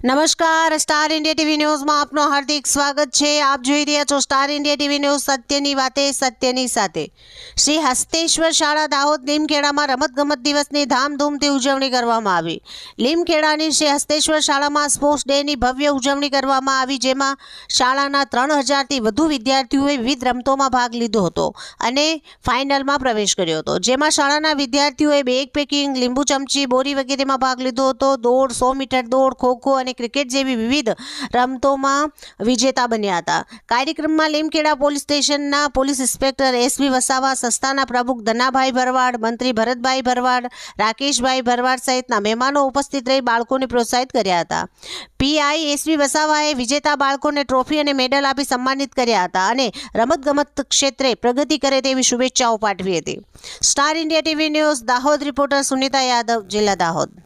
નમસ્કાર, star India TV ન્યૂઝમાં આપનું હાર્દિક સ્વાગત છે। આપ જોઈ રહ્યા છો સ્ટાર ઇન્ડિયા ટીવી ન્યૂઝ, સત્યની વાતે સત્યની સાથે। શ્રી હસ્તેશ્વર શાળા દાહોદ લીમખેડામાં રમતગમત દિવસની ધામધૂમથી ઉજવણી કરવામાં આવી। લીમખેડાની શ્રી હસ્તેશ્વર શાળામાં સ્પોર્ટ્સ ડેની ભવ્ય ઉજવણી કરવામાં આવી, જેમાં શાળાના 3000થી વધુ વિદ્યાર્થીઓએ વિવિધ રમતોમાં ભાગ લીધો હતો અને ફાઇનલમાં પ્રવેશ કર્યો હતો, જેમાં શાળાના વિદ્યાર્થીઓએ બેગ પેકિંગ, લીંબુ ચમચી, બોરી વગેરેમાં ભાગ લીધો હતો। દોડ, 100 મીટર દોડ, ખોખો અને ક્રિકેટ જેવી વિવિધ રમતોમાં વિજેતા બન્યા હતા। કાર્યક્રમમાં લીમખેડા પોલીસ સ્ટેશનના પોલીસ ઇન્સ્પેક્ટર એસવી વસાવા, સંસ્થાના પ્રમુખ ધનાભાઈ ભરવાડ, મંત્રી ભરતભાઈ ભરવાડ, રાકેશભાઈ ભરવાડ સહિતના મહેમાનો ઉપસ્થિત રહી બાળકોને પ્રોત્સાહિત કર્યા હતા। પીઆઈ એસવી વસાવાએ વિજેતા બાળકોને ટ્રોફી અને મેડલ આપી સન્માનિત કર્યા હતા અને રમતગમત ક્ષેત્રે પ્રગતિ કરે તેવી શુભેચ્છાઓ પાઠવી હતી। Star India TV news Dahod reporter Sunita Yadav, જિલ્લા દાહોદ।